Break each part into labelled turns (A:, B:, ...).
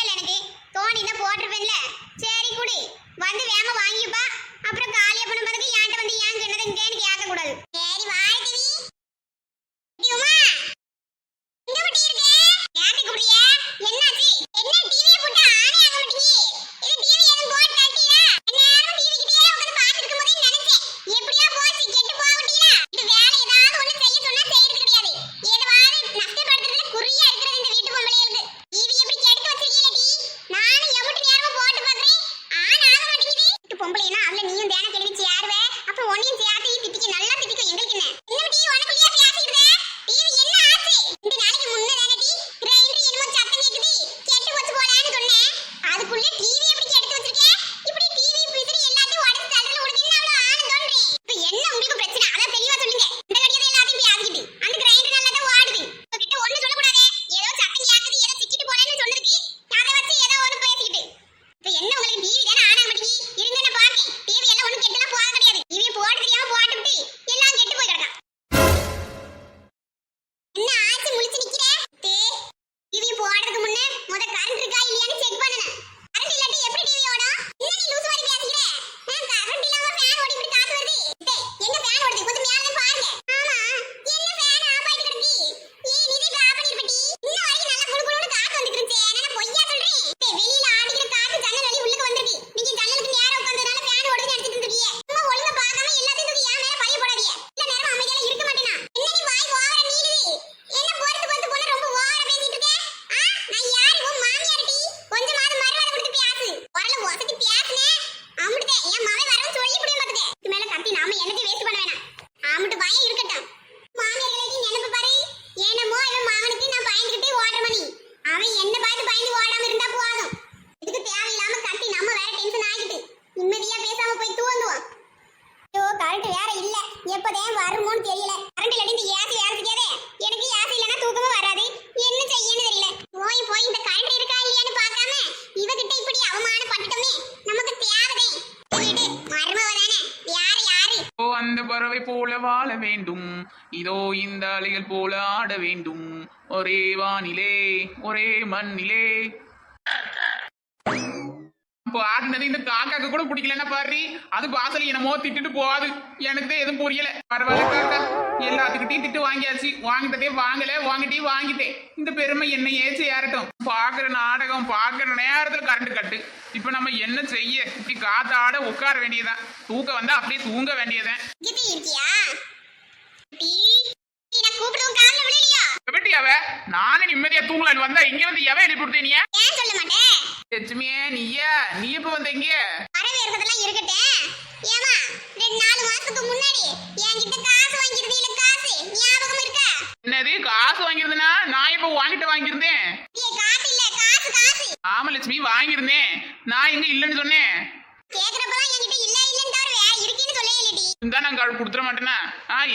A: இல்ல எனக்கு. தோணி தான் போட்டிருப்பேன்ல. சரி குடி. வந்து வேகமா வாங்கிப்பா. அப்புறம் காலியா பண்ண பிறகு என்கிட்ட வந்து ஏன் என்னது இங்கேன்னு கேட்க கூடாது. சரி வாழ்த்துவி. உமா இங்க பட்டி இருக்கே. ஏன் கூப்பிடுறிய? என்னாச்சு? என்ன டிவியை போட்டு ஆனே ஆக மாட்டீங்க? இது டிவி எதுவும் போட்டு காட்டியா? நேரம் டிவி கிட்டே உட்கார்ந்து பார்த்துட்டு இருக்கும்போதே நினைச்சேன். எப்படியா போச்சு கெட்டு போகட்டியா? இது வேலை ஏதாவது ஒண்ணு செய்ய சொன்னா செய்யறது கிடையாது. ஏதாவது நஷ்டப்படுத்துறதுல குறியா இருக்கிறது இந்த வீட்டு பொம்பளைகளுக்கு. டிவி எப்படி கெடுத்து வச்சிருக்கீங்க டி? நானும் எவ்வளவு நேரமா போட்டு பார்க்கறேன். ஆன் ஆக மாட்டேங்குது. வீட்டு பொம்பளைனா அவள நீயும் தேன தெளிவிச்சு யாருவே? அப்புறம் ஒன்னையும் சேர்த்து திட்டிக்கு நல்லா திட்டிக்கு எங்களுக்கு என்ன? என்ன டி உனக்குள்ளே பேசிடுற? டிவி என்ன ஆச்சு? 2 நாளைக்கு முன்ன தானே டி கிரைண்டர் என்னமோ சத்தம் கேக்குது. கெட்டு போச்சு போலான்னு சொன்னேன். அதுக்குள்ள டிவி எப்படி கெடுத்து வச்சிருக்கே? இப்படி டிவி பிசிறி எல்லாத்தையும் உடைச்சு தள்ளுற உனக்கு என்ன அவ்வளவு ஆனந்தம்ன்றே? இப்ப என்ன உங்களுக்கு பிரச்சனை? அத தெளிவா சொல்லுங்க. இந்த கடியத எல்லாத்தையும் பேசிக்கிட்டு அந்த கிரைண்டர் நல்லா தான் ஓடுது. உங்ககிட்ட ஒண்ணு சொல்ல கூடாதே. ஏதோ சத்தம் கேக்குது ஏதோ சிக்கிட்டு போறேன்னு சொல்லிருக்கு. அத வச்சு ஏதோ ஒன்னு பேசிக்கிட்டு. இப்ப என்ன உங்களுக்கு டிவி தானே ஆன் ஆக மாட்டேங்குது? இருங்க நான் பாக்கேன். டிவி எல்லாம் ஒண்ணு கெட்டலாம் போக கிடையாது. டிவி போட தெரியாம போட்டுட்டு எல்லாம் கெட்டு போய் கிடக்கா. என்ன ஆச்சு முழிச்சு நிக்கிற? டிவி போடுறதுக்கு முன்ன முத கரண்ட் இருக்கா இல்லையான்னு செக் பண்ணணும். கரண்ட் இல்லாட்டி எப்படி டிவி ஓடும்? என்ன நீ லூஸ் மாதிரி பேசிக்கிற? கரண்ட் இல்லாம ஃபேன் ஓடி இப்படி காத்து வருது. எங்க ஃபேன் ஓடுது? கொஞ்சம் மேல இருந்து பாருங்க. ஆமா என்ன ஃபேன் ஆஃப் ஆயிட்டு கிடக்கு? ஏய் நீ இதை ஆஃப் பண்ணிருப்படி. இன்ன வரைக்கும் நல்லா குளுகுளுன்னு காத்து வந்துட்டு இருந்துச்சு. நான் பொய்யா சொல்றேன். வெளியில ஆடிக்கிற காத்து ஜன்னல் வழி உள்ளுக்கு வந்திருக்கு. நீங்க ஜன்னலுக்கு நேரா உட்கார்ந்ததால ஃபேன் ஓடுதுன்னு நினைச்சிட்டு இருக்கீங்க. சும்மா ஒழுங்கா பார்க்காம எல்லாத்தையும் தூக்கி என் மேல பழி போடாதீங்க. இல்ல நேரம் அமைதியா இருக்க மாட்டேனா? என்ன நீ வாய் ஓவரா நீளுது? என்ன பொறுத்து வந்து போல ரொம்ப ஓவரா பேசிட்டு இருக்க? நான் யாரு உன் மாமியார்டி? கொஞ்சமாவது மரியாதை கொடுத்து பேசு. வரல ஒசத்தி பேசுனே அம்முடே என் மவன் வரவும் சொல்லி புடியும் பாத்துக்க. இது மேல கத்தி நாம என்னத்தை வேஸ்ட் பண்ண வேணாம். அம்முட்டு பயம் இருக்கட்டும். மாமியார்களுக்கு நினைப்பு பாரு. என்னமோ இவன் மாமனுக்கு நான் பயந்துகிட்டே ஓடுற மணி. அவன் என்ன பார்த்து பயந்து ஓடாம இருந்தா போதும். இதுக்கு தேவையில்லாம கத்தி நம்ம வேற டென்ஷன் ஆகிட்டு நிம்மதியா பேசாம போய் தூங்குவோம். ஐயோ கரண்ட் வேற இல்ல. எப்பதான் வருமோன்னு தெரியல. கரண்ட் இல்லாட்டி இந்த ஏசி வேற இருக்காதே. எனக்கு ஏசி இல்லனா தூக்கமும் வராது. என்ன செய்யன்னு தெரியல. போய் இந்த கரண்ட் இருக்கா இல்லையான்னு பார்க்காம இவகிட்ட இப்படி அவமானப்பட்டுட்டோமே. நமக்கு தேவதே. வீடு மர்மவதானே. யாரு
B: ஓ அந்த பறவை போல வாழ வேண்டும். இதோ இந்த அலைகள் போல ஆட வேண்டும். ஒரே வானிலே ஒரே மண்ணிலே. பாடுனது இந்த காக்காக்கு கூட பிடிக்கலன்னா பாரு. அது வாசல் என்னமோ திட்டுட்டு போகாது. எனக்கு தான் எதுவும் புரியல. பரவாயில்ல காக்கா, எல்லாத்துக்கிட்டையும் திட்டு வாங்கியாச்சு. வாங்கிட்டதே வாங்கல, வாங்கிட்டே வாங்கிட்டேன். இந்த பெருமை என்ன ஏச்சு ஏறட்டும். பாக்குற நாடகம் பாக்குற நேரத்துல கரண்ட் கட்டு. இப்ப நம்ம என்ன செய்ய? இப்படி காத்தாட உட்கார வேண்டியதான். தூக்க வந்தா அப்படியே தூங்க வேண்டியதான். நானே நிம்மதியா தூங்கலான்னு வந்தா இங்க வந்து எவ எழுப்பி கொடுத்தே? நீ
A: ஏன் சொல்ல மாட்டே?
B: லட்சுமியே நீயா? நீ எப்ப வந்த இங்க?
A: வரவே இருக்கதெல்லாம் இருக்கட்டே. ஏமா 2-4 மாசத்துக்கு முன்னாடி என்கிட்ட காசு வாங்கிருந்தீ இல்ல? காசு ஞாபகம் இருக்கா?
B: என்னது காசு வாங்கிருந்தனா? நான் இப்ப வாங்கிட்டு வாங்கியிருந்தேன்.
A: காசு இல்ல காசு.
B: ஆமா லட்சுமி வாங்கியிருந்தேன். நான் எங்க இல்லன்னு சொன்னேன்?
A: கேக்குறப்பலாம் என்கிட்ட இல்லன்னு தவிர வேற இருக்குன்னு சொல்லவே இல்லடி.
B: இந்த நான் கொடுத்துற மாட்டேனா?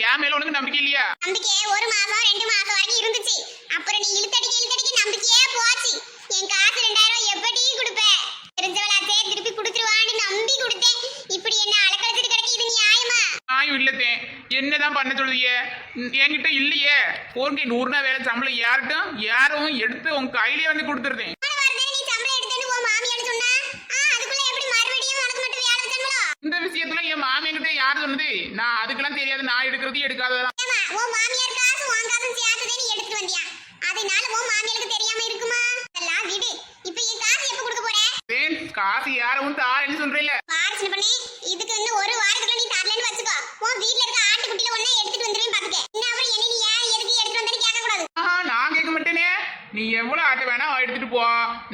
B: என் மேல உனக்கு நம்பிக்கை இல்லையா?
A: நம்பிக்கை 1 மாசம் 2 மாசம் வரைக்கும் இருந்துச்சு. அப்புறம் நீ இழுத்தடிக்கு நம்பிக்கையே போச்சு. என் காசு 2000 எப்படி கொடுப்ப? தெரிஞ்சவளாச்சே திருப்பி கொடுத்துருவான்னு நம்பி கொடுத்தேன். இப்படி என்ன அலக்கழிச்சிட்டு கிடக்கு? இது நியாயமா?
B: நியாயம் இல்லத்தே. என்னதான் பண்ண சொல்லுதிய? என்கிட்ட இல்லையே. 100 வேலை சம்பளம் யாரும் எடுத்து உங்க கையிலேயே வந்து கொடுத்துருந்தேன்.
A: நீ சம்பளம் எடுத்தேன்னு உன் மாமியார் சொன்னா அதுக்குள்ள எப்படி மறுபடியும் உனக்கு மட்டும் வேலை வச்சாங்களோ?
B: இந்த விஷயத்துல என் மாமியார்கிட்ட யாரு சொன்னது? நான் அதுக்கெல்லாம் தெரியாது. நான் எடுக்கிறது எடுக்காததான்.
A: உன் மாமியார் காசு உன் காசும் சேர்த்ததே நீ எடுத்துட்டு வந்தியா? அதனால உன் மாமியாருக்கு தெரியாம இருக்குமா? அதெல்லாம் விடு. இப்போ என் காசு எப்ப கொடுக்க போற?
B: காசு யாரும் தாரேன்னு சொல்றீல்ல?
A: பாருச்சு பண்ணி இதுக்கு இன்னும் 1 வாரத்துக்குள்ள நீ தரலன்னு வச்சுக்கோ. உன் வீட்ல இருக்க ஆட்டுக்குட்டில ஒண்ணே எடுத்துட்டு வந்துருவேன் பாத்துக்க. இன்னும் அப்புறம் என்ன நீ ஏன் எதுக்கு எடுத்துட்டு வந்தேன்னு கேட்க கூடாது.
B: நான் கேட்க மாட்டேனே. நீ எவ்வளவு ஆட்டை வேணா எடுத்துட்டு போ.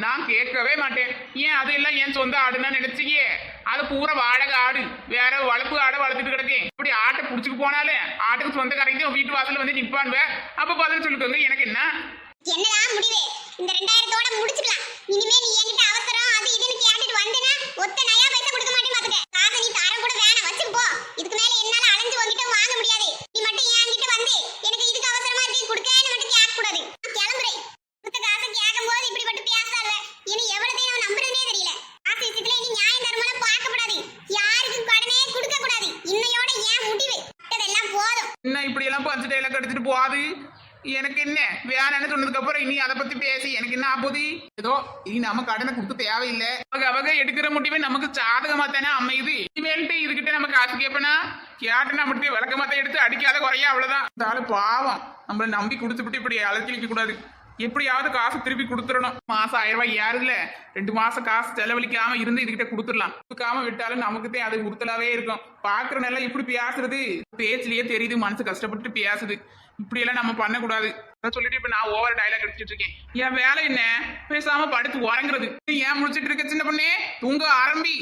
B: நான் கேட்கவே மாட்டேன். ஏன் அதெல்லாம் என் சொந்த ஆடுன்னா நினைச்சியே? அது பூரா வாடகை ஆடு. வேற வளர்ப்பு ஆடை வளர்த்துட்டு கிடக்கேன். இப்படி ஆட்டை புடிச்சுட்டு போனாலே ஆட்டுக்கு சொந்தக்காரங்க வீட்டு வாசல்ல வந்து நிப்பான்வே. அப்ப பதில் சொல்லிக்கோங்க. எனக்கு
A: என்னதான் முடிவே? இந்த 2000தோட முடிச்சுக்கலாம். இனிமே நீ என்கிட்ட அவசரம் அது இதுன்னு கேட்டுட்டு வந்தேனா ஒத்த நயா பைசா கொடுக்க மாட்டேன் பாத்துக்க. காசை நீ தரம் கூட வேணாம் வச்சுட்டு போ. இதுக்கு மேல என்னால அலைஞ்சு உன்கிட்ட வாங்க முடியாது. நீ மட்டும் என்கிட்ட வந்து எனக்கு இதுக்கு அவசரமா இருக்கு கொடுக்கன்னு மட்டும் கேட்க கூடாது. நான் கிளம்புறேன். கொடுத்த காசை கேட்கும்போது இப்படி மட்டும் பேசாத. இனி எவ்வளவு நான் நம்புறதே தெரியல. காசு விஷயத்துல இனி நியாயம் தர்மம்லாம் பார்க்கப்படாது. யாருக்கும் கடனே கொடுக்க கூடாது. இன்னையோட ஏன் முடிவு? அதெல்லாம் போதும்.
B: என்ன இப்படி எல்லாம் பஞ்சு டைலாக் அடிச்சிட்டு போகாது. எனக்கு என்ன வேணான்னு சொன்னதுக்கு அப்புறம் இனி அதை பத்தி பேசி எனக்கு என்ன ஆகுது? ஏதோ இனி நம்ம கடனை கொடுத்து தேவையில்லை. அவங்க எடுக்கிற முடிவே நமக்கு சாதகமா தானே அமையுது. இனிமேல்ட்டு இதுகிட்ட நம்ம காசு கேட்பனா கேட்டு நம்மகிட்ட விளக்கமாத்த எடுத்து அடிக்காத குறையா அவ்வளவுதான். இந்த ஆளு பாவம் நம்மள நம்பி கொடுத்துட்டு இப்படி அழைச்சிக்க கூடாது. எப்படியாவது காசு திருப்பி கொடுத்துடணும். மாசம் 1000 ரூபாய் யாருல 2 மாசம் காசு செலவழிக்காம இருந்து இதுகிட்ட கொடுத்துடலாம். கொடுக்காம விட்டாலும் நமக்குத்தே அது உறுத்தலாவே இருக்கும். பாக்குற நல்லா இப்படி பேசுறது பேச்சுலயே தெரியுது மனசு கஷ்டப்பட்டு பேசுது. இப்படி எல்லாம் நம்ம பண்ணக்கூடாது. சொல்லிட்டு இப்ப நான் ஓவர் டயலாக் அடிச்சுட்டு இருக்கேன். என் வேலை என்ன? பேசாம படுத்து உறங்குறது. ஏன் முடிச்சிட்டு இருக்க சின்ன பொண்ணே? தூங்க ஆரம்பி.